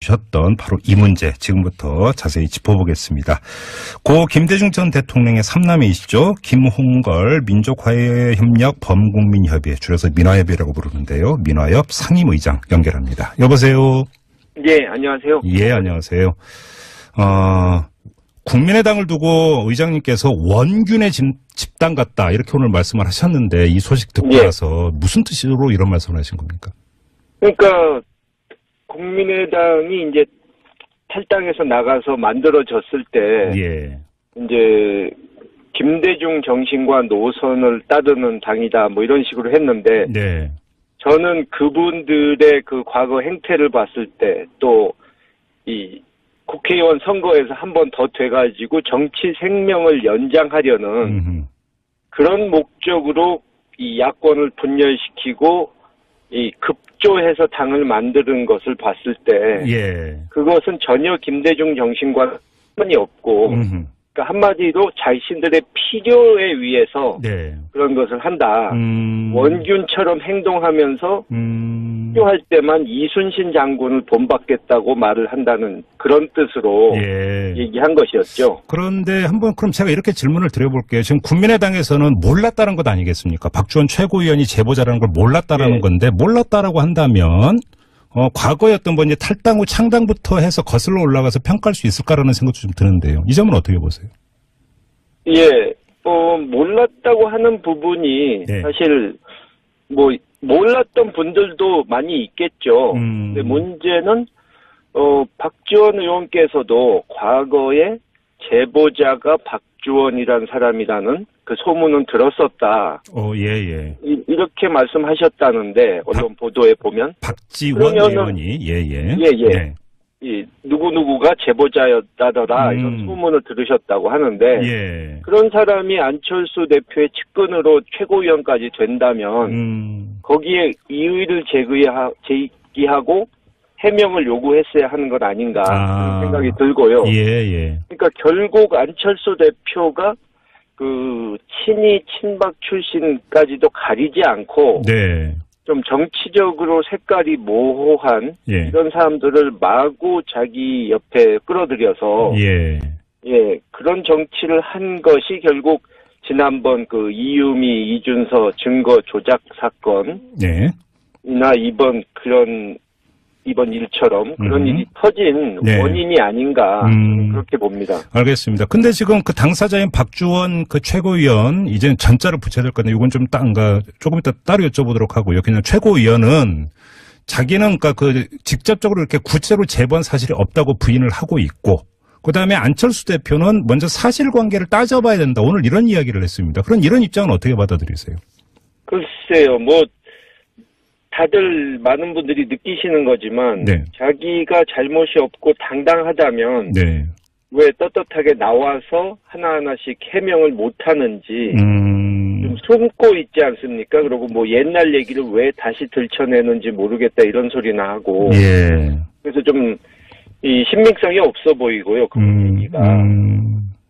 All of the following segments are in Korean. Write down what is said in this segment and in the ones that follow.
주셨던 바로 이 문제 지금부터 자세히 짚어보겠습니다. 고 김대중 전 대통령의 삼남매이시죠. 김홍걸 민족화해협력 범국민협의회, 줄여서 민화협의회라고 부르는데요. 민화협 상임의장 연결합니다. 여보세요. 예, 안녕하세요. 예, 안녕하세요. 국민의당을 두고 의장님께서 원균의 집단 같다 이렇게 오늘 말씀을 하셨는데 이 소식 듣고 나서 무슨 뜻으로 이런 말씀을 하신 겁니까? 그러니까 국민의당이 이제 탈당해서 나가서 만들어졌을 때 이제 김대중 정신과 노선을 따르는 당이다 뭐 이런 식으로 했는데 저는 그분들의 그 과거 행태를 봤을 때 또 이 국회의원 선거에서 한 번 더 돼가지고 정치 생명을 연장하려는 그런 목적으로 이 야권을 분열시키고 이 급조해서 당을 만드는 것을 봤을 때 그것은 전혀 김대중 정신과 상관이 없고 그러니까 한마디로 자신들의 필요에 의해서 그런 것을 한다. 원균처럼 행동하면서 필요할 때만 이순신 장군을 본받겠다고 말을 한다는 그런 뜻으로 얘기한 것이었죠. 그런데 한번 그럼 제가 이렇게 질문을 드려볼게요. 지금 국민의당에서는 몰랐다는 것 아니겠습니까? 박지원 최고위원이 제보자라는 걸 몰랐다라는 건데 몰랐다라고 한다면 과거에 어떤 이제 탈당 후 창당부터 해서 거슬러 올라가서 평가할 수 있을까라는 생각도 좀 드는데요. 이 점은 어떻게 보세요? 예, 몰랐다고 하는 부분이 사실 몰랐던 분들도 많이 있겠죠. 근데 문제는 박지원 의원께서도 과거에 제보자가 박지원이라는 사람이라는 그 소문은 들었었다. 이렇게 말씀하셨다는데 언론 보도에 보면 박지원 의원이 누구누구가 제보자였다더라 이런 소문을 들으셨다고 하는데 그런 사람이 안철수 대표의 측근으로 최고위원까지 된다면 거기에 이의를 제기하고 해명을 요구했어야 하는 것 아닌가 그런 생각이 들고요. 그러니까 결국 안철수 대표가 그 친이 친박 출신까지도 가리지 않고 좀 정치적으로 색깔이 모호한 이런 사람들을 마구 자기 옆에 끌어들여서 그런 정치를 한 것이 결국 지난번 그 이유미 이준서 증거 조작 사건이나 이번 일처럼 그런 일이 터진 원인이 아닌가 그렇게 봅니다. 알겠습니다. 근데 지금 그 당사자인 박지원 그 최고위원 이제는 전자를 붙여야 될 건데 이건 좀 조금 이따 따로 여쭤보도록 하고요. 그냥 최고위원은 자기는 그러니까 그 직접적으로 이렇게 구체로 제보한 사실이 없다고 부인을 하고 있고 그다음에 안철수 대표는 먼저 사실관계를 따져봐야 된다. 오늘 이런 이야기를 했습니다. 그런 이런 입장은 어떻게 받아들이세요? 글쎄요. 다들 많은 분들이 느끼시는 거지만 자기가 잘못이 없고 당당하다면 왜 떳떳하게 나와서 하나하나씩 해명을 못하는지 좀 숨고 있지 않습니까? 그리고 옛날 얘기를 왜 다시 들춰내는지 모르겠다 이런 소리나 하고 그래서 좀 이 신빙성이 없어 보이고요. 그 얘기가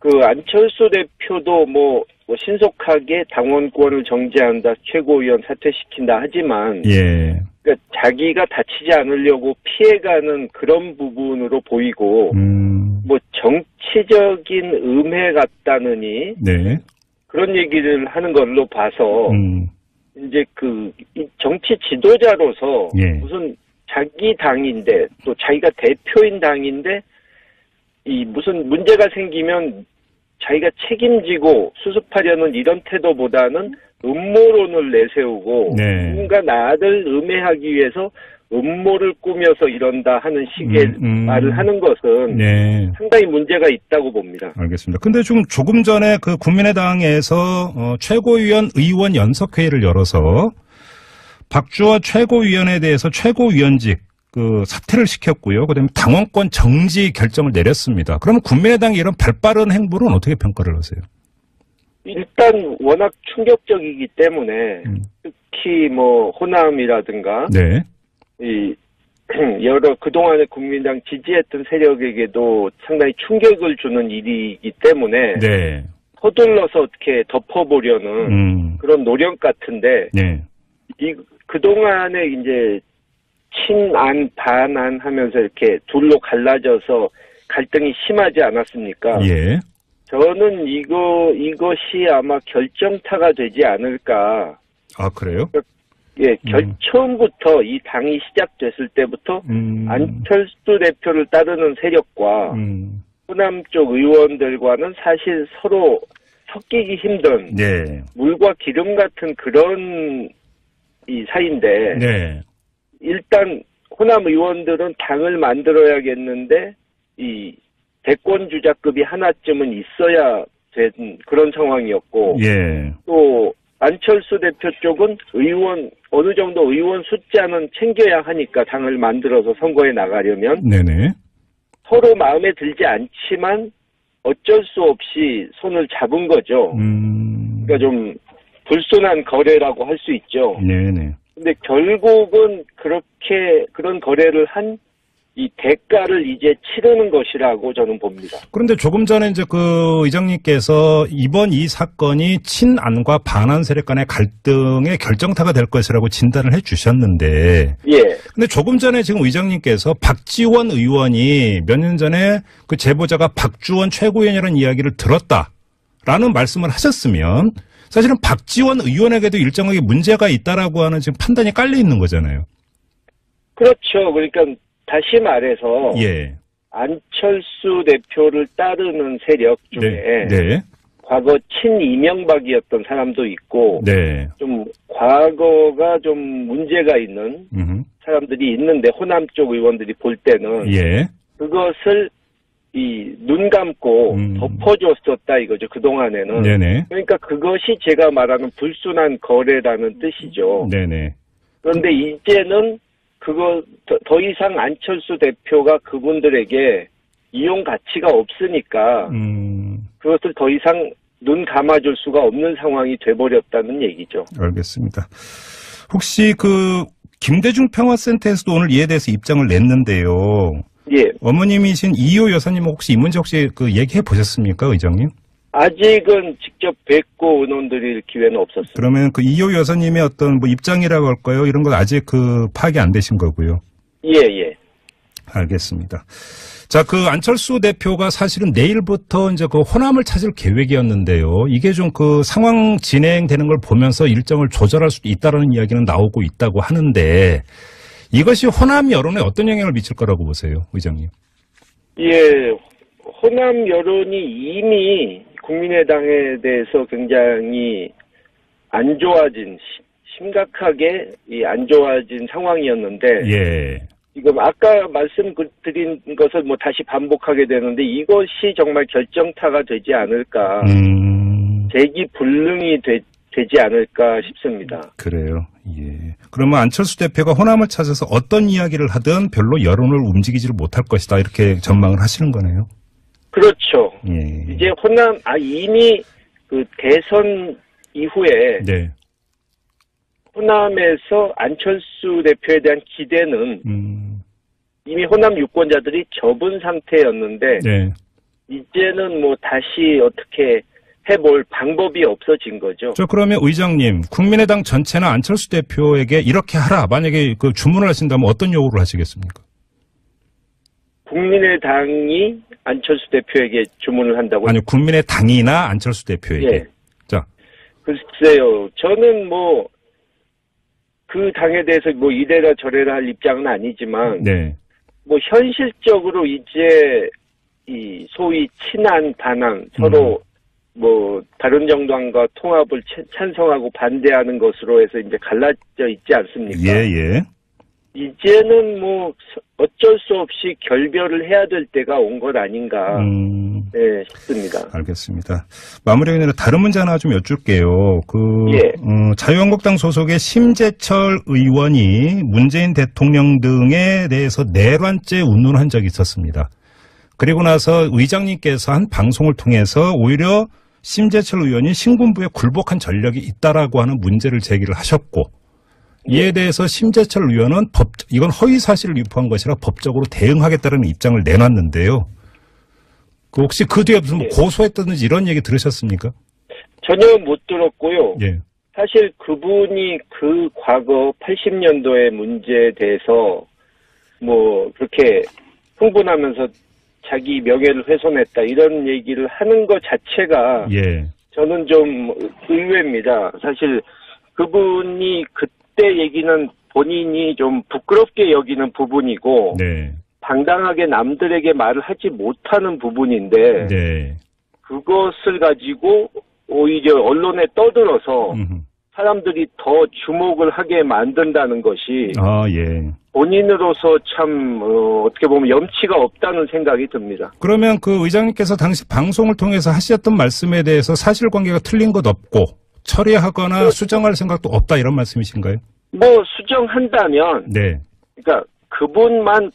그 안철수 대표도 신속하게 당원권을 정지한다, 최고위원 사퇴시킨다 하지만 그러니까 자기가 다치지 않으려고 피해가는 그런 부분으로 보이고 정치적인 음해 같다느니 그런 얘기를 하는 걸로 봐서 이제 정치 지도자로서 무슨 자기 당인데 또 자기가 대표인 당인데 무슨 문제가 생기면 자기가 책임지고 수습하려는 이런 태도보다는 음모론을 내세우고 누군가 나를 음해하기 위해서 음모를 꾸며서 이런다 하는 식의 말을 하는 것은 상당히 문제가 있다고 봅니다. 알겠습니다. 근데 조금 전에 그 국민의당에서 최고위원 의원 연석회의를 열어서 박주호 최고위원에 대해서 최고위원직 사퇴를 시켰고요. 그다음에 당원권 정지 결정을 내렸습니다. 그러면 국민의당이 이런 발빠른 행보는 어떻게 평가를 하세요? 일단 워낙 충격적이기 때문에 특히 호남이라든가 여러 그동안에 국민당 지지했던 세력에게도 상당히 충격을 주는 일이기 때문에 서둘러서 어떻게 덮어보려는 그런 노력 같은데 그동안에 이제 친안, 반안 하면서 이렇게 둘로 갈라져서 갈등이 심하지 않았습니까? 예. 저는 이것이 아마 결정타가 되지 않을까. 아, 그래요? 예, 처음부터 이 당이 시작됐을 때부터 안철수 대표를 따르는 세력과 호남 쪽 의원들과는 사실 서로 섞이기 힘든 네. 물과 기름 같은 그런 이 사이인데 네. 일단 호남 의원들은 당을 만들어야겠는데 이 대권 주자급이 하나쯤은 있어야 된 그런 상황이었고 예. 또 안철수 대표 쪽은 어느 정도 의원 숫자는 챙겨야 하니까 당을 만들어서 선거에 나가려면 네네. 서로 마음에 들지 않지만 어쩔 수 없이 손을 잡은 거죠. 그러니까 좀 불순한 거래라고 할 수 있죠. 네네. 근데 결국은 그런 거래를 한 이 대가를 이제 치르는 것이라고 저는 봅니다. 그런데 조금 전에 이제 그 의장님께서 이번 이 사건이 친안과 반안 세력 간의 갈등의 결정타가 될 것이라고 진단을 해 주셨는데. 예. 근데 조금 전에 지금 의장님께서 박지원 의원이 몇 년 전에 그 제보자가 박주원 최고위원이라는 이야기를 들었다라는 말씀을 하셨으면 사실은 박지원 의원에게도 일정하게 문제가 있다라고 하는 지금 판단이 깔려 있는 거잖아요. 그렇죠. 그러니까 다시 말해서 예. 안철수 대표를 따르는 세력 중에 네. 과거 친이명박이었던 사람도 있고 네. 좀 과거가 좀 문제가 있는 사람들이 있는데 호남 쪽 의원들이 볼 때는 예. 그것을 눈 감고 덮어줬었다 이거죠. 그동안에는. 네네. 그러니까 그것이 제가 말하는 불순한 거래라는 뜻이죠. 네네. 그런데 이제는 더 이상 안철수 대표가 그분들에게 이용 가치가 없으니까 그것을 더 이상 눈 감아줄 수가 없는 상황이 돼버렸다는 얘기죠. 알겠습니다. 혹시 김대중 평화센터에서도 오늘 이에 대해서 입장을 냈는데요. 예. 어머님이신 이호 여사님 혹시 이 문제 혹시 얘기해 보셨습니까, 의장님? 아직은 직접 뵙고 의논드릴 기회는 없었습니다. 그러면 이호 여사님의 어떤 입장이라고 할까요? 이런 건 아직 파악이 안 되신 거고요. 예. 알겠습니다. 자, 안철수 대표가 사실은 내일부터 이제 호남을 찾을 계획이었는데요. 이게 좀 상황 진행되는 걸 보면서 일정을 조절할 수도 있다라는 이야기는 나오고 있다고 하는데 이것이 호남 여론에 어떤 영향을 미칠 거라고 보세요, 의장님? 예, 호남 여론이 이미 국민의당에 대해서 굉장히 안 좋아진, 심각하게 안 좋아진 상황이었는데, 예. 지금 아까 말씀드린 것을 다시 반복하게 되는데 이것이 정말 결정타가 되지 않을까, 재기불능이 되지 않을까 싶습니다. 그래요. 예. 그러면 안철수 대표가 호남을 찾아서 어떤 이야기를 하든 별로 여론을 움직이지를 못할 것이다 이렇게 전망을 하시는 거네요. 그렇죠. 예. 이제 이미 대선 이후에 네. 호남에서 안철수 대표에 대한 기대는 이미 호남 유권자들이 접은 상태였는데 네. 이제는 다시 어떻게 해볼 방법이 없어진 거죠. 그러면 의장님, 국민의당 전체나 안철수 대표에게 이렇게 하라. 만약에 주문을 하신다면 어떤 요구를 하시겠습니까? 국민의당이 안철수 대표에게 주문을 한다고요? 아니요, 국민의당이나 안철수 대표에게. 예. 자. 글쎄요. 저는 그 당에 대해서 이래라 저래라 할 입장은 아니지만, 네. 현실적으로 이제 소위 친한 반한 서로 다른 정당과 통합을 찬성하고 반대하는 것으로 해서 이제 갈라져 있지 않습니까? 예. 이제는 어쩔 수 없이 결별을 해야 될 때가 온 것 아닌가 네, 싶습니다. 알겠습니다. 마무리하기 전에 다른 문제 하나 좀 여쭐게요. 예. 자유한국당 소속의 심재철 의원이 문재인 대통령 등에 대해서 내란죄 운운한 적이 있었습니다. 그리고 나서 의장님께서 한 방송을 통해서 오히려 심재철 의원이 신군부에 굴복한 전력이 있다라고 하는 문제를 제기를 하셨고 이에 대해서 심재철 의원은 이건 허위 사실을 유포한 것이라 법적으로 대응하겠다는 입장을 내놨는데요. 혹시 그 뒤에 무슨 고소했다든지 이런 얘기 들으셨습니까? 전혀 못 들었고요. 예. 사실 그분이 그 과거 80년도의 문제에 대해서 뭐 그렇게 흥분하면서 자기 명예를 훼손했다 이런 얘기를 하는 것 자체가 예. 저는 좀 의외입니다. 사실 그분이 그때 얘기는 본인이 좀 부끄럽게 여기는 부분이고 네. 당당하게 남들에게 말을 하지 못하는 부분인데 네. 그것을 가지고 오히려 언론에 떠들어서 사람들이 더 주목을 하게 만든다는 것이 예. 본인으로서 참 어떻게 보면 염치가 없다는 생각이 듭니다. 그러면 그 의장님께서 당시 방송을 통해서 하셨던 말씀에 대해서 사실관계가 틀린 것 없고 처리하거나 수정할 생각도 없다 이런 말씀이신가요? 뭐 수정한다면 네. 그러니까 그분만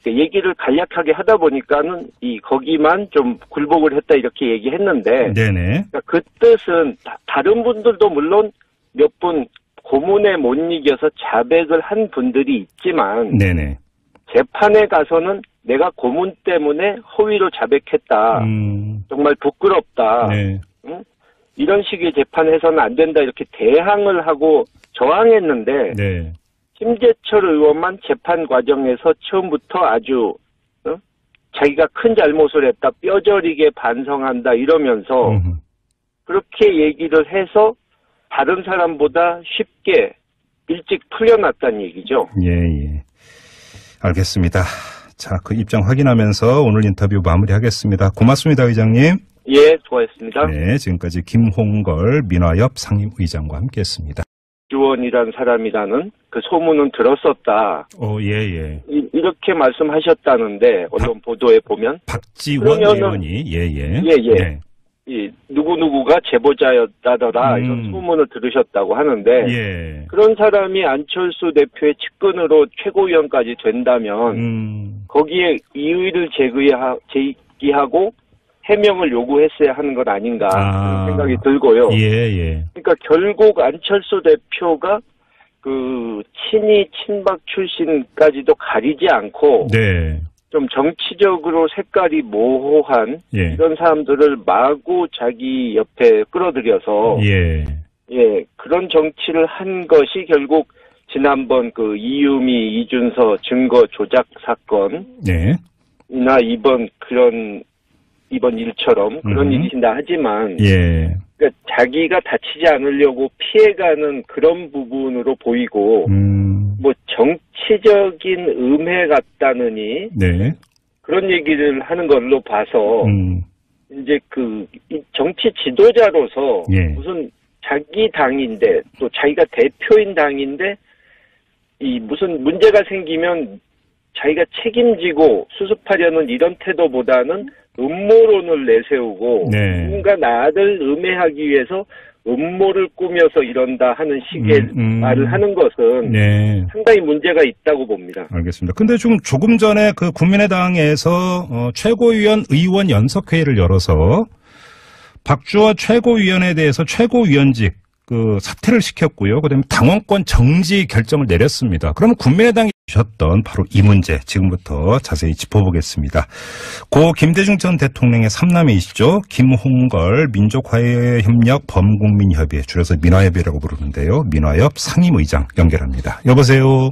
얘기를 간략하게 하다 보니까는 거기만 좀 굴복을 했다 이렇게 얘기했는데 네네. 그러니까 그 뜻은 다른 분들도 물론 몇 분 고문에 못 이겨서 자백을 한 분들이 있지만 네네. 재판에 가서는 내가 고문 때문에 허위로 자백했다. 정말 부끄럽다. 네. 응? 이런 식의 재판해서는 안 된다 이렇게 대항을 하고 저항했는데 네. 심재철 의원만 재판 과정에서 처음부터 아주 자기가 큰 잘못을 했다, 뼈저리게 반성한다 이러면서 그렇게 얘기를 해서 다른 사람보다 쉽게 일찍 풀려났다는 얘기죠. 예. 알겠습니다. 자, 그 입장 확인하면서 오늘 인터뷰 마무리하겠습니다. 고맙습니다, 의장님. 예, 수고하셨습니다. 네, 지금까지 김홍걸 민화협 상임의장과 함께했습니다. 박지원이란 사람이라는 그 소문은 들었었다. 예. 이렇게 말씀하셨다는데 언론 보도에 보면 박지원 의원이 예. 네. 누구누구가 제보자였다더라 이런 소문을 들으셨다고 하는데 그런 사람이 안철수 대표의 측근으로 최고위원까지 된다면 거기에 이의를 제기하고 해명을 요구했어야 하는 것 아닌가 그런 생각이 들고요. 예. 그러니까 결국 안철수 대표가 그 친박 출신까지도 가리지 않고 좀 정치적으로 색깔이 모호한 이런 사람들을 마구 자기 옆에 끌어들여서 그런 정치를 한 것이 결국 지난번 그 이유미 이준서 증거 조작 사건이나 이번 일처럼 그런 일이신다 하지만 그러니까 자기가 다치지 않으려고 피해가는 그런 부분으로 보이고 뭐 정치적인 음해 같다느니 그런 얘기를 하는 걸로 봐서 이제 정치 지도자로서 무슨 자기 당인데 또 자기가 대표인 당인데 무슨 문제가 생기면 자기가 책임지고 수습하려는 이런 태도보다는 음모론을 내세우고 누군가 나를 음해하기 위해서 음모를 꾸며서 이런다 하는 식의 말을 하는 것은 상당히 문제가 있다고 봅니다. 알겠습니다. 근데 조금 전에 그 국민의당에서 최고위원 의원 연석회의를 열어서 박주원 최고위원에 대해서 최고위원직 사퇴를 시켰고요. 그다음에 당원권 정지 결정을 내렸습니다. 그러면 국민의당이 주셨던 바로 이 문제 지금부터 자세히 짚어보겠습니다. 고 김대중 전 대통령의 삼남매이시죠. 김홍걸 민족화해협력 범국민협의회 줄여서 민화협의회라고 부르는데요. 민화협 상임의장 연결합니다. 여보세요.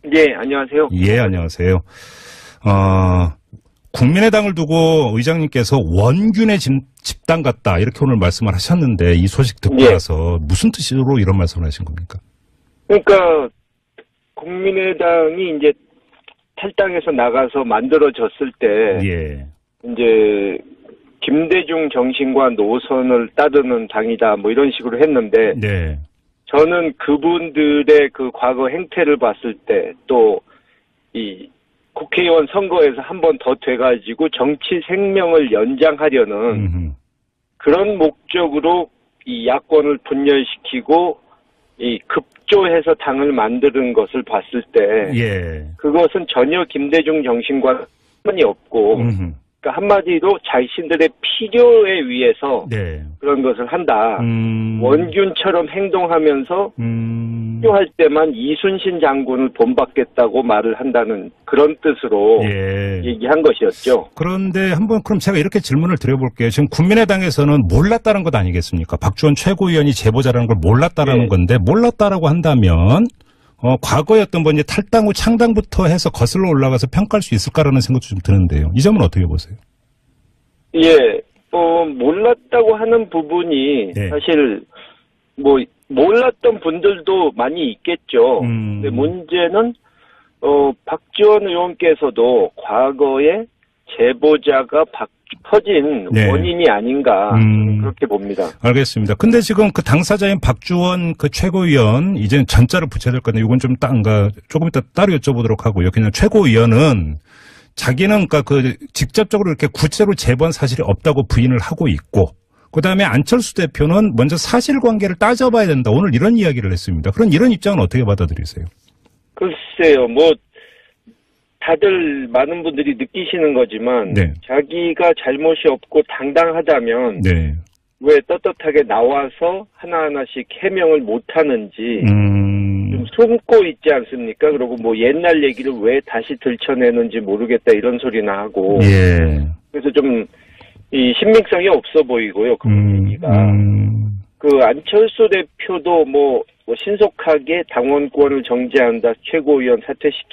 네, 안녕하세요. 예, 안녕하세요. 국민의당을 두고 의장님께서 원균의 집단 같다 이렇게 오늘 말씀을 하셨는데 이 소식 듣고 나서 무슨 뜻으로 이런 말씀을 하신 겁니까? 그러니까 국민의당이 이제 탈당해서 나가서 만들어졌을 때 이제 김대중 정신과 노선을 따르는 당이다 뭐 이런 식으로 했는데 저는 그분들의 그 과거 행태를 봤을 때 또 국회의원 선거에서 한 번 더 돼가지고 정치 생명을 연장하려는 그런 목적으로 이 야권을 분열시키고 급조해서 당을 만드는 것을 봤을 때 그것은 전혀 김대중 정신과 상관이 없고 그러니까 한마디로 자신들의 필요에 의해서 네. 그런 것을 한다. 원균처럼 행동하면서 필요할 때만 이순신 장군을 본받겠다고 말을 한다는 그런 뜻으로 예. 얘기한 것이었죠. 그런데 한번 그럼 제가 이렇게 질문을 드려볼게요. 지금 국민의당에서는 몰랐다는 것 아니겠습니까? 박주원 최고위원이 제보자라는 걸 몰랐다라는 네. 건데 몰랐다라고 한다면 과거에 어떤 이제 탈당 후 창당부터 해서 거슬러 올라가서 평가할 수 있을까라는 생각도 좀 드는데요. 이 점은 어떻게 보세요? 예, 몰랐다고 하는 부분이 네. 사실 몰랐던 분들도 많이 있겠죠. 근데 문제는 박지원 의원께서도 과거에 제보자가 터진 네. 원인이 아닌가 그렇게 봅니다. 알겠습니다. 근데 지금 그 당사자인 박주원 그 최고위원 이제는 전자를 붙여야 될 건데 이건 좀 조금 이따 따로 여쭤보도록 하고요. 그냥 최고위원은 자기는 그러니까 그 직접적으로 이렇게 구체로 제보한 사실이 없다고 부인을 하고 있고 그다음에 안철수 대표는 먼저 사실관계를 따져봐야 된다. 오늘 이런 이야기를 했습니다. 그런 이런 입장은 어떻게 받아들이세요? 글쎄요. 다들 많은 분들이 느끼시는 거지만 네. 자기가 잘못이 없고 당당하다면 네. 왜 떳떳하게 나와서 하나하나씩 해명을 못하는지 좀 숨고 있지 않습니까? 그리고 옛날 얘기를 왜 다시 들춰내는지 모르겠다 이런 소리나 하고 예. 그래서 좀 이 신빙성이 없어 보이고요. 그 얘기가 그 안철수 대표도 신속하게 당원권을 정지한다, 최고위원 사퇴시키자